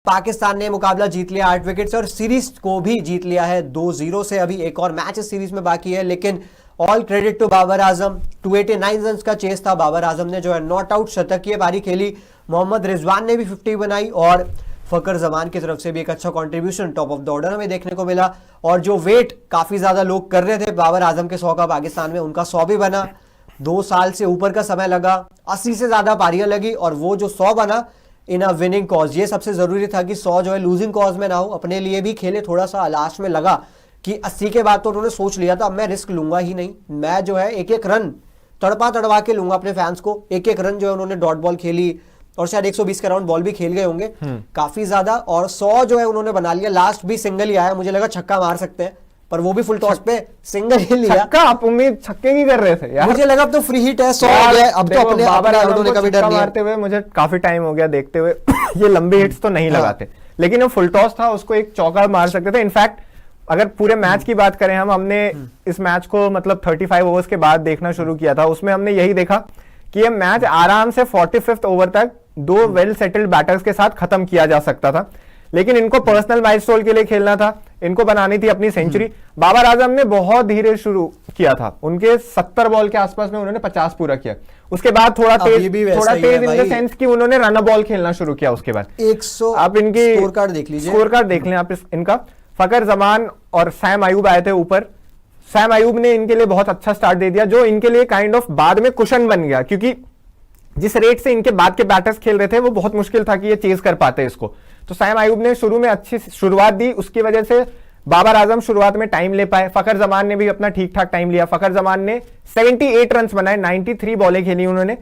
पाकिस्तान ने मुकाबला जीत लिया 8 विकेट से और सीरीज को भी जीत लिया है 2-0 से। अभी एक और मैच इस सीरीज में बाकी है, लेकिन all credit to Babar Azam. 289 run का चेस था, बाबर आजम ने जो है नॉट आउट शतकीय पारी खेली। मोहम्मद रिजवान ने भी 50 बनाई और फकर जमान की तरफ से भी एक अच्छा contribution top of the order हमें देखने को मिला। और जो वेट काफी ज्यादा लोग कर रहे थे बाबर आजम के 100 का पाकिस्तान में, उनका 100 भी बना। 2 साल से ऊपर का समय लगा, 80 से ज्यादा पारियां लगी और वो जो 100 बना इन अ विनिंग कॉज। ये सबसे जरूरी था कि 100 जो है लूजिंग कॉज में ना हो, अपने लिए भी खेले। थोड़ा सा लास्ट में लगा कि 80 के बाद तो उन्होंने सोच लिया था अब मैं रिस्क लूंगा ही नहीं, मैं जो है एक एक रन तड़पा तड़वा के लूंगा अपने फैंस को। एक एक रन जो है उन्होंने डॉट बॉल खेली और शायद 120 के राउंड बॉल भी खेल गए होंगे काफी ज्यादा, और 100 जो है उन्होंने बना लिया। लास्ट भी सिंगल ही आया, मुझे लगा छक्का मार सकते हैं पर वो भी फुल टॉस पे सिंगल ही लिया। छक्का आप उम्मीद छक्के की कर रहे थे यार, मुझे लगा अब तो फ्री हिट है 100 आ गया, अब तो अपने बाबर आजम होने को का भी डर छक्का नहीं है। मारते हुए मुझे काफी टाइम हो गया देखते हुए ये लंबी हिट्स तो नहीं लगाते, लेकिन वो फुल टॉस था, उसको एक चौका मार सकते थे। इनफैक्ट अगर पूरे मैच की बात करें हमने इस मैच को मतलब 35 ओवर्स के बाद देखना शुरू किया था, उसमें हमने यही देखा कि ये मैच आराम से 45th ओवर तक 2 वेल सेटल्ड बैटर्स के साथ खत्म किया जा सकता था, लेकिन इनको पर्सनल माइलस्टोन के लिए खेलना था, इनको बनानी थी अपनी सेंचुरी। बाबर आजम ने बहुत धीरे शुरू किया था, उनके 70 बॉल के आसपास में उन्होंने 50 पूरा किया। उसके बाद थोड़ा तेज इन द सेंस कि उन्होंने रन बॉल खेलना शुरू किया। उसके बाद 100 आप इनकी स्कोर कार्ड देख लीजिए, स्कोर कार्ड देख लें आप इनका। फकर जमान और सैम अयूब आए थे ऊपर। सैम अयूब ने इनके लिए बहुत अच्छा स्टार्ट दे दिया, जो इनके लिए काइंड ऑफ बाद में कुशन बन गया, क्योंकि जिस रेट से इनके बाद के बैटर्स खेल रहे थे वो बहुत मुश्किल था कि ये चेज कर पाते इसको। तो सैम अयूब ने शुरू में अच्छी शुरुआत दी, उसकी वजह से बाबर आजम शुरुआत में टाइम ले पाए। फकर जमान ने भी अपना ठीक ठाक टाइम लिया। फकर जमान ने 78 रन बनाए, 93 बॉलें खेली उन्होंने,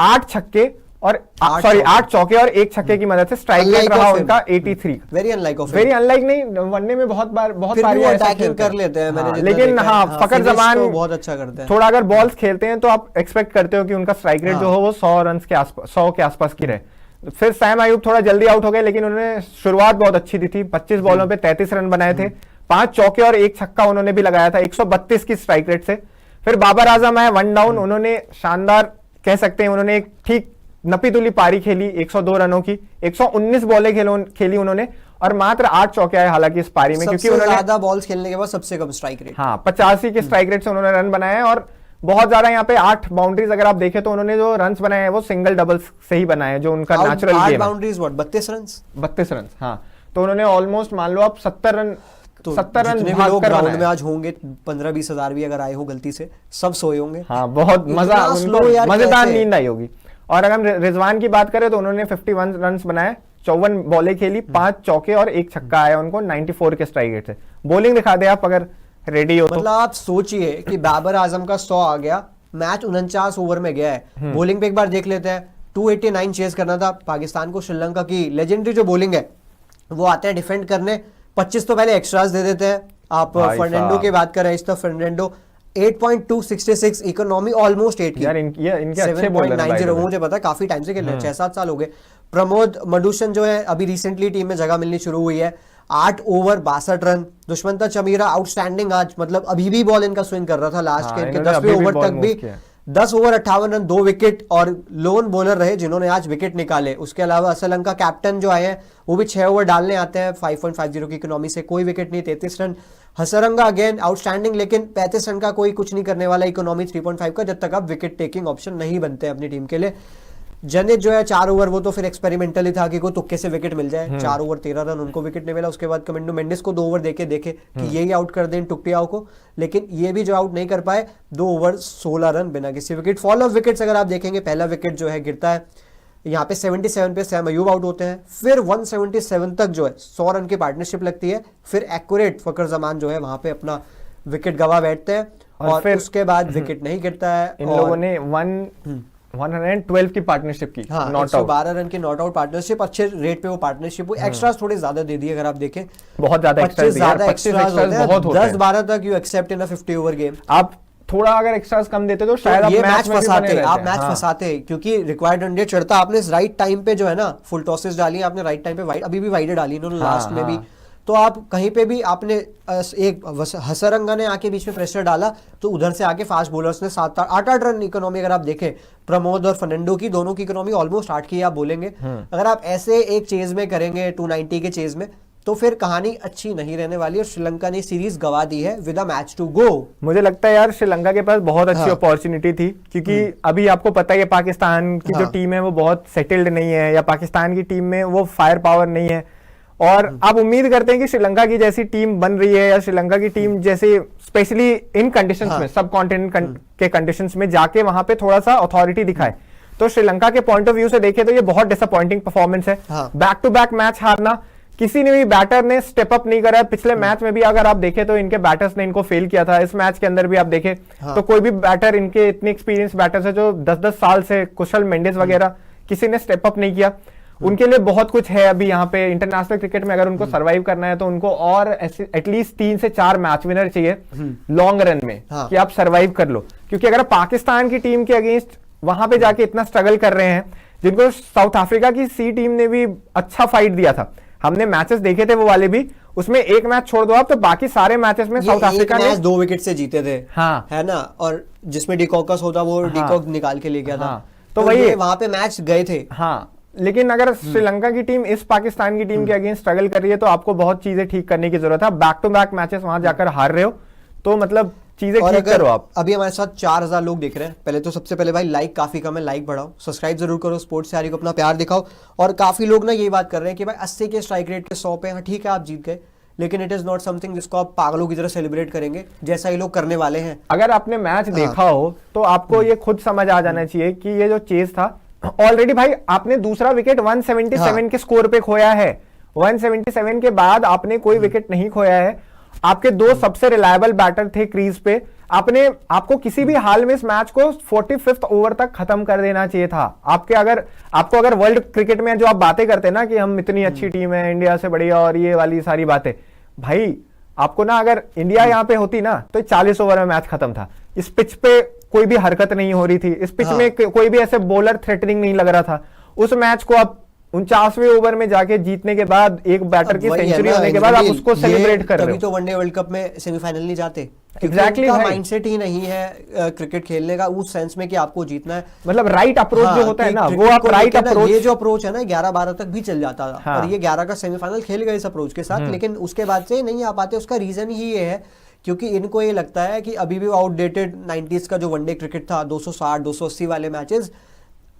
8 छक्के और 8 चौके और 1 छक्के की मदद से स्ट्राइक रेट रहा उनका 83। वेरी अनलाइक नहीं, वनडे में बहुत बार अटैकिंग कर लेते हैं मैंने, लेकिन हाँ फकर जमान बहुत अच्छा करते हैं। थोड़ा अगर बॉल्स खेलते हैं तो आप एक्सपेक्ट करते हो कि उनका स्ट्राइक रेट जो हो वो 100 रन के आसपास, 100 के आसपास की रहे। फिर सैम अयूब थोड़ा जल्दी आउट हो गए, लेकिन उन्होंने शुरुआत बहुत अच्छी दी थी। 25 बॉलों पे 33 रन बनाए थे, 5 चौके और 1 छक्का उन्होंने भी लगाया था 132 की स्ट्राइक रेट से। फिर बाबर आजम आए 1 डाउन, उन्होंने शानदार कह सकते हैं, उन्होंने एक ठीक नपीतुली पारी खेली 102 रनों की, 119 बॉलें खेली उन्होंने और मात्र 8 चौके आए हालांकि इस पारी में, क्योंकि उन्होंने ज्यादा बॉल्स खेलने के बाद सबसे कम स्ट्राइक रेट। हाँ 85 के स्ट्राइक रेट से उन्होंने रन बनाए और बहुत ज्यादा यहाँ पे 8 बाउंड्रीज अगर आप देखें तो उन्होंने जो रन बनाए हैं वो सिंगल डबल्स से ही बनाए हैं, जो उनका नेचुरल गेम है। Boundaries 32 run. हाँ, तो उन्होंने ऑलमोस्ट मान लो आप 70 रन तो 70 रन लोग ग्राउंड में आज होंगे 15-20 हजार भी अगर आए हो गलती से, सब सोए होंगे। हाँ बहुत मजा, मजेदार नींद आई होगी। और अगर हम रिजवान की बात करें तो उन्होंने 51 रन बनाए, 54 बॉलें खेली, 5 चौके और 1 छक्का आया उनको 94 के स्ट्राइक रेट से। बॉलिंग दिखा दे आप अगर रेडी हो मतलब आप सोचिए कि बाबर आजम का 100 आ गया, मैच 49 ओवर में गया है। बॉलिंग पे एक बार देख लेते हैं, 289 चेस करना था पाकिस्तान को। श्रीलंका की लेजेंडरी जो बॉलिंग है वो आते हैं डिफेंड करने, 25 तो पहले एक्स्ट्रास दे देते हैं। आप फर्नांडो की बात कर रहे हैं, इस तो फर्नांडो 8.266 इकोनॉमी ऑलमोस्ट 8 की यार इनके अच्छे बॉलर हैं 7.90, मुझे पता काफी टाइम से खेल रहे हैं, 6-7 साल हो गए। प्रमोद मडुशन जो है अभी रिसेंटली टीम में जगह मिलनी शुरू हुई है, 8 over 62 run. Dushmant Chameera outstanding आज, मतलब अभी भी बॉल इनका स्विंग कर रहा था लास्ट के इनके 10वें ओवर तक भी 10 ओवर 58 रन, 2 विकेट और लोन बॉलर रहे जिन्होंने आज विकेट निकाले। उसके अलावा श्रीलंका कैप्टन जो आए हैं वो भी 6 ओवर डालने आते हैं 5.50 की इकोनॉमी से, कोई विकेट नहीं, 33 रन। हसरंगा अगेन आउटस्टैंडिंग, लेकिन 35 रन का कोई कुछ नहीं करने वाला, इकोनॉमी 3.5 का, जब तक आप विकेट टेकिंग ऑप्शन नहीं बनते हैं अपनी टीम के लिए। जनित जो है 4 ओवर, वो तो फिर एक्सपेरिमेंटल ही था कि कोई तुक्के से विकेट मिल जाए। 4 ओवर 13 रन, उनको विकेट नहीं मिला। उसके बाद कमेंडो मेंडिस को 2 ओवर देके देखे कि यही आउट कर दें टुकटियाओ को, लेकिन ये भी जो आउट नहीं कर पाए। 2 ओवर 16 रन बिना किसी विकेट। फॉल ऑफ विकेट्स अगर आप देखेंगे, पहला विकेट जो है गिरता है यहाँ पे 77 पे सैम अयूब आउट होते हैं, फिर 177 तक जो है 100 रन की पार्टनरशिप लगती है, फिर एक्यूरेट फकर जमान जो है वहां पे अपना विकेट गवा बैठते हैं और फिर उसके बाद विकेट नहीं गिरता है। इन लोगों ने 112 की पार्टनरशिप की, हाँ, 112 रन की नॉट आउट पार्टनरशिप, अच्छे रेट पे वो पार्टनरशिप हुई। एक्स्ट्रास थोड़े ज्यादा दे दिए अगर आप देखें, बहुत ज्यादा एक्स्ट्रास होते हैं, 10-12 तक you accept in a 50 over game. आप थोड़ा अगर एक्स्ट्रास कम देते तो शायद आप मैच फंसाते, आप मैच फंसाते, क्योंकि रिक्वायर्ड रन रेट चढ़ता। आपने राइट टाइम पे जो है ना फुल टॉसेस डाली, आपने राइट टाइम पे वाइड, अभी भी वाइड डाली इन्होंने लास्ट में भी, तो आप कहीं पे भी आपने एक हसरंगा ने आके बीच में प्रेशर डाला तो उधर से आके फास्ट बॉलर्स ने 7-8 रन इकोनॉमी, अगर आप देखें प्रमोद और फर्नांडो की, दोनों की इकोनॉमी ऑलमोस्ट 8 की आप बोलेंगे। अगर आप ऐसे एक चेज में करेंगे 290 के चेज में, तो फिर कहानी अच्छी नहीं रहने वाली और श्रीलंका ने सीरीज गवा दी है with a match to go. मुझे लगता है यार श्रीलंका के पास बहुत अच्छी अपॉर्चुनिटी थी, क्योंकि अभी आपको पता ही है पाकिस्तान की जो टीम है वो बहुत सेटल्ड नहीं है, या पाकिस्तान की टीम में वो फायर पावर नहीं है, और आप उम्मीद करते हैं कि श्रीलंका की जैसी टीम बन रही है, या श्रीलंका की टीम जैसे स्पेशली इन कंडीशंस में, सब कॉन्टिनेंट के कंडीशंस में जाके वहां पे थोड़ा सा अथॉरिटी दिखाए। तो श्रीलंका के पॉइंट ऑफ व्यू से देखें तो ये बहुत डिसअपॉइंटिंग परफॉर्मेंस है। बैक टू बैक मैच हारना, किसी ने भी बैटर ने स्टेप अप नहीं करा। पिछले मैच में भी अगर आप देखें तो इनके बैटर्स ने इनको फेल किया था। इस मैच के अंदर भी आप देखें तो कोई भी बैटर, इनके इतने एक्सपीरियंस बैटर्स है जो 10-10 साल से, कुशल मेंडिस वगैरह, किसी ने स्टेप अप नहीं किया। उनके लिए बहुत कुछ है अभी यहाँ पे इंटरनेशनल क्रिकेट में। अगर उनको सर्वाइव करना है तो उनको और एटलीस्ट 3 से 4 मैच विनर चाहिए लॉन्ग रन में, कि आप सर्वाइव कर लो। क्योंकि अगर पाकिस्तान की टीम के अगेंस्ट वहां पे जाके इतना स्ट्रगल कर रहे हैं, जिनको साउथ अफ्रीका की सी टीम ने भी अच्छा फाइट दिया था, हमने मैचेस देखे थे वो वाले भी, उसमें एक मैच छोड़ दो आप तो बाकी सारे मैचेस में साउथ अफ्रीका ने 2 विकेट से जीते थे। हाँ, है ना, और जिसमें डिकॉकस होता वो डिकॉक निकाल के ले गया था। तो वही वहां पे मैच गए थे। हाँ, लेकिन अगर श्रीलंका की टीम इस पाकिस्तान की टीम के अगेंस्ट स्ट्रगल कर रही है तो आपको बहुत चीजें ठीक करने की जरूरत है। बैक टू बैक मैचेस वहां जाकर हार रहे हो तो मतलब चीजें ठीक करो आप। अभी हमारे साथ 4000 लोग देख रहे हैं। पहले तो सबसे पहले भाई लाइक काफी कम है, लाइक बढ़ाओ, सब्सक्राइब जरूर करो, स्पोर्ट्स तैयारी को अपना प्यार दिखाओ। और काफी लोग ना यही बात कर रहे हैं कि भाई 80 के स्ट्राइक रेट के 100 पे, हाँ ठीक है आप जीत गए, लेकिन इट इज नॉट समथिंग जिसको आप पागलों की तरह सेलिब्रेट करेंगे जैसा ये लोग करने वाले हैं। अगर आपने मैच देखा हो तो आपको ये खुद समझ आ जाना चाहिए कि ये जो चेज था, ऑलरेडी भाई आपने दूसरा विकेट 177 के स्कोर पे खोया है। 177 के बाद आपने कोई विकेट नहीं खोया है। आपके 2 सबसे रिलायबल बैटर थे क्रीज पे। आपको किसी भी हाल में इस मैच को 45th ओवर तक खत्म कर देना चाहिए था। आपको अगर वर्ल्ड क्रिकेट में जो आप बातें करते हैं ना कि हम इतनी अच्छी टीम है, इंडिया से बढ़िया, और ये वाली सारी बातें, भाई आपको ना, अगर इंडिया यहाँ पे होती ना तो 40 ओवर में मैच खत्म था। इस पिच पे कोई भी हरकत नहीं हो रही थी, इस पिच में कोई भी ऐसे बॉलर थ्रेटनिंग नहीं लग रहा था। उस मैच को आप 49वें ओवर में जाके जीतने के बाद, एक बैटर की सेंचुरी होने के बाद आप उसको सेलिब्रेट कर रहे हो। तभी तो वनडे वर्ल्ड कप में सेमीफाइनल नहीं जाते। एग्जैक्टली, माइंडसेट ही नहीं है क्रिकेट खेलने का उस सेंस में कि आपको जीतना है। मतलब राइट अप्रोच जो होता है ना, वो आप राइट अप्रोच, ये जो अप्रोच है ना 11-12 तक भी चल जाता था। और ये 11 का सेमीफाइनल खेल गए इस अप्रोच के साथ, लेकिन उसके बाद से नहीं आ पाते। उसका रीजन ही ये है क्योंकि इनको ये लगता है कि अभी भी आउटडेटेड 90s का जो वनडे क्रिकेट था, 260-280 वाले मैचेस,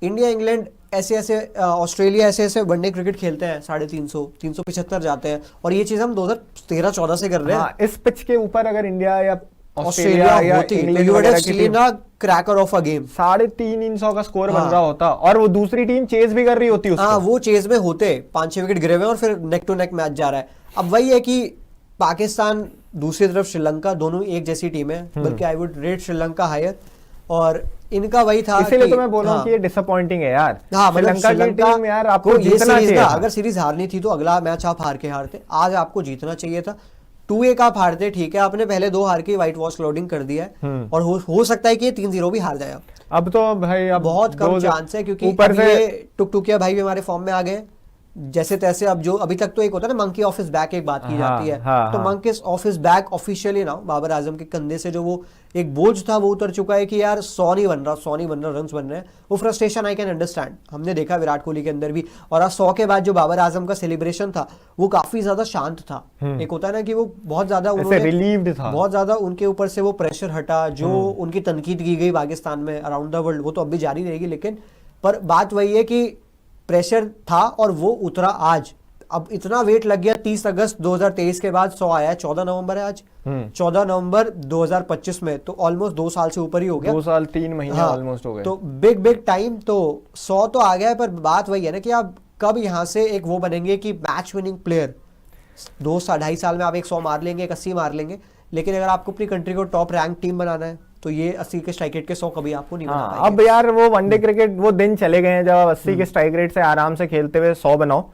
इंडिया इंग्लैंड ऐसे ऑस्ट्रेलिया ऐसे वनडे क्रिकेट खेलते हैं 350-375 जाते हैं, और ये चीज हम 2013-14 से कर रहे हैं। इस पिच के ऊपर अगर इंडिया या ऑस्ट्रेलिया होती तो you would have seen a cracker of a game. 350 का स्कोर बन रहा होता और वो दूसरी टीम चेज भी कर रही होती उसको। हाँ, वो चेज में होते 5-6 विकेट गिरे हुए और फिर नेक टू नेक मैच जा रहा है। अब वही है कि पाकिस्तान, दूसरी तरफ श्रीलंका, दोनों एक जैसी टीम है, बल्कि I would rate Sri Lanka higher. और इनका वही था, इसीलिए तो मैं बोल रहा हूँ कि ये डिसअपॉइंटिंग है यार। हाँ, श्रीलंका की टीम यार, आपको जीतना चाहिए था। अगर सीरीज हारनी थी तो अगला मैच आप हार के हारते, आज आपको जीतना चाहिए था। 2-1 आप हारते, ठीक है, आपने पहले 2 हार के व्हाइट वॉश लोडिंग कर दिया है, और हो सकता है कि 3-0 भी हार जाए। अब तो भाई अब बहुत कम चांस है, क्योंकि ऊपर से टुकटुकिया भाई भी हमारे फॉर्म में आ गए जैसे तैसे। अब जो अभी तक तो एक होता है ना मंकी ऑफिस बैक, एक बात की जाती है, तो मंकी ऑफिस बैक ऑफिशियली ना बाबर आजम के कंधे से जो वो एक बोझ था वो उतर चुका है कि यार 100 नहीं बन रहा, रन्स बन रहे हैं। वो फ्रस्ट्रेशन आई कैन अंडरस्टैंड, हमने देखा विराट कोहली के अंदर भी। और आज 100 के बाद जो बाबर आजम का सेलिब्रेशन था वो काफी ज्यादा शांत था। एक होता है ना कि वो बहुत ज्यादा रिलीव्ड था, बहुत ज्यादा उनके ऊपर से वो प्रेशर हटा, जो उनकी तनकीद की गई पाकिस्तान में अराउंड द वर्ल्ड, वो तो अब भी जारी रहेगी। लेकिन पर बात वही है कि प्रेशर था और वो उतरा आज। अब इतना वेट लग गया, 30 अगस्त 2023 के बाद 100 आया है, 14 नवंबर है आज, 14 नवंबर 2025 में, तो ऑलमोस्ट 2 साल से ऊपर ही हो गया, 2 साल 3 महीने ऑलमोस्ट हो गए। तो बिग टाइम, तो 100 तो आ गया है। पर बात वही है ना कि आप कब यहाँ से एक वो बनेंगे कि मैच विनिंग प्लेयर। 2-2.5 साल में आप एक 100 मार लेंगे, एक 80 मार लेंगे, लेकिन अगर आपको अपनी कंट्री को टॉप रैंक टीम बनाना है तो ये 80 के स्ट्राइक रेट के 100 कभी आपको नहीं बना पाएंगे। अब यार वो वनडे क्रिकेट वो दिन चले गए हैं जब 80 के स्ट्राइक रेट से आराम से खेलते हुए 100 बनाओ।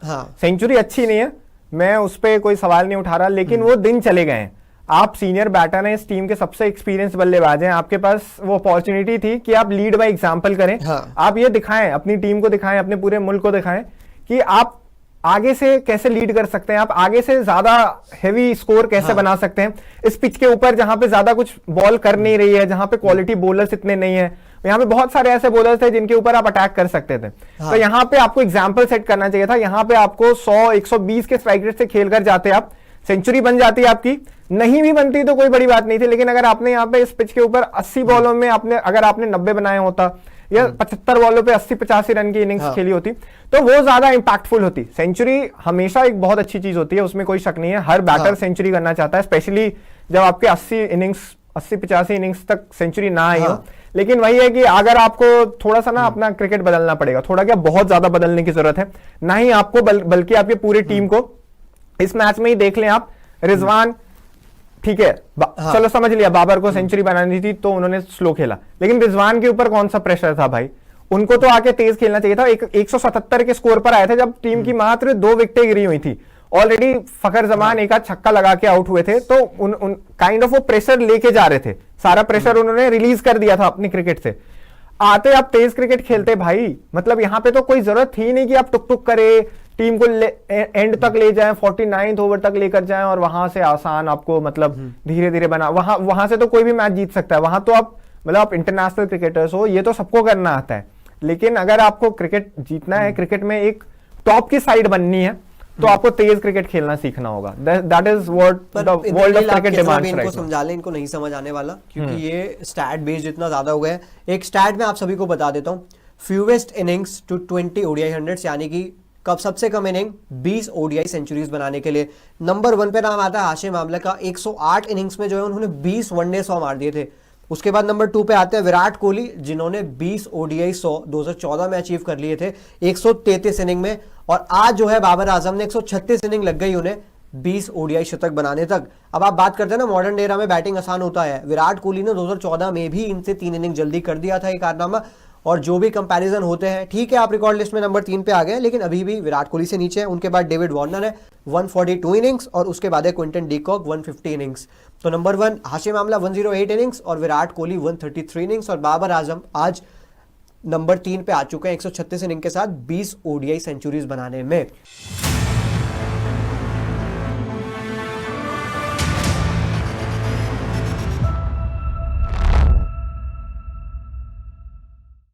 सेंचुरी अच्छी नहीं है, मैं उस पर कोई सवाल नहीं उठा रहा, लेकिन वो दिन चले गए हैं। आप सीनियर बैटर हैं, इस टीम के सबसे एक्सपीरियंस बल्लेबाज हैं, आपके पास वो अपॉर्चुनिटी थी कि आप लीड बाय एग्जांपल करें। आप ये दिखाएं, अपनी टीम को दिखाएं, अपने पूरे मुल्क को दिखाएं कि आप आगे से कैसे लीड कर सकते हैं, आप आगे से ज्यादा हेवी स्कोर कैसे बना सकते हैं इस पिच के ऊपर जहां पे ज्यादा कुछ बॉल कर नहीं रही है, जहां पे क्वालिटी बॉलर्स इतने नहीं है। यहाँ पे बहुत सारे ऐसे बॉलर्स थे जिनके ऊपर आप अटैक कर सकते थे। तो यहाँ पे आपको एग्जाम्पल सेट करना चाहिए था। यहाँ पे आपको 100-120 के स्ट्राइक रेट से खेल कर जाते आप, सेंचुरी बन जाती है आपकी, नहीं भी बनती तो कोई बड़ी बात नहीं थी। लेकिन अगर आपने यहाँ पे इस पिच के ऊपर 80 बॉलों में अगर आपने 90 बनाए होता या 75 बॉलों पे 80-85 रन की इनिंग्स खेली होती तो वो ज्यादा इंपैक्टफुल होती। सेंचुरी हमेशा एक बहुत अच्छी चीज होती है, उसमें कोई शक नहीं है, हर बैटर सेंचुरी करना चाहता है, स्पेशली जब आपके 80-85 इनिंग्स तक सेंचुरी ना आई हो। लेकिन वही है कि अगर आपको थोड़ा सा ना अपना क्रिकेट बदलना पड़ेगा, थोड़ा क्या बहुत ज्यादा बदलने की जरूरत है, ना ही आपको बल्कि आपकी पूरी टीम को इस मैच में ही देख लें आप। रिजवान ठीक है, चलो समझ लिया, बाबर को सेंचुरी बनानी थी तो उन्होंने स्लो खेला, लेकिन रिजवान के ऊपर कौन सा प्रेशर था भाई, उनको तो आके तेज खेलना चाहिए था। 177 के स्कोर पर आए थे जब टीम की मात्र 2 विकेटें गिरी हुई थी, ऑलरेडी फखर जमान एक आध छक्का लगा के आउट हुए थे, तो उन काइंड ऑफ वो प्रेशर लेके जा रहे थे, सारा प्रेशर उन्होंने रिलीज कर दिया था अपनी क्रिकेट से। आते आप तेज क्रिकेट खेलते भाई, मतलब यहाँ पे तो कोई जरूरत थी नहीं कि आप टुक टुक करे, टीम को एंड तक ले जाएं, 49th ओवर तक लेकर जाएं और वहां से आसान आपको मतलब धीरे धीरे बना, वहां से तो कोई भी मैच जीत सकता है। वहां तो आप मतलब आप इंटरनेशनल क्रिकेटर्स हो, ये तो सबको करना आता है। लेकिन अगर आपको क्रिकेट जीतना है, क्रिकेट में एक टॉप की साइड बननी है, तो आपको तेज क्रिकेट खेलना सीखना होगा। That is what the world of cricket demands right now. समझा लें, इनको नहीं समझ आने वाला क्योंकि ये स्टैट बेस्ड इतना ज्यादा हो गया है। एक स्टैट में आप सभी को बता देता हूं, fewest innings to 20 ODI hundreds, यानी कि कब सबसे कम इनिंग 20 ओडीआई सेंचुरीज बनाने के लिए। नंबर 1 पे नाम आता है हाशिम आमला का, 108 इनिंग्स में जो है उन्होंने 20 वनडे 100 मार दिए थे। उसके बाद नंबर 2 पे आते हैं विराट कोहली, जिन्होंने 20 ओडीआई 100 2014 में अचीव कर लिए थे 133 इनिंग में। और आज जो है बाबर आजम ने 136 इनिंग लग गई उन्हें 20 ओडीआई शतक बनाने तक। अब आप बात करते हैं ना मॉडर्न एरा में बैटिंग आसान होता है, विराट कोहली ने 2014 में भी इनसे 3 इनिंग जल्दी कर दिया था ये कारनामा। और जो भी कंपैरिजन होते हैं, ठीक है आप रिकॉर्ड लिस्ट में नंबर 3 पे आ गए, लेकिन अभी भी विराट कोहली से नीचे है। उनके बाद डेविड वार्नर है 142 इनिंग्स और उसके बाद है क्विंटन डी कॉक 150 इनिंग्स। तो नंबर 1 हाशिम आमला 108 इनिंग्स और विराट कोहली 133 इनिंग्स, और बाबर आजम आज नंबर 3 पे आ चुके हैं 136 इनिंग के साथ 20 ओडीआई सेंचुरीज बनाने में।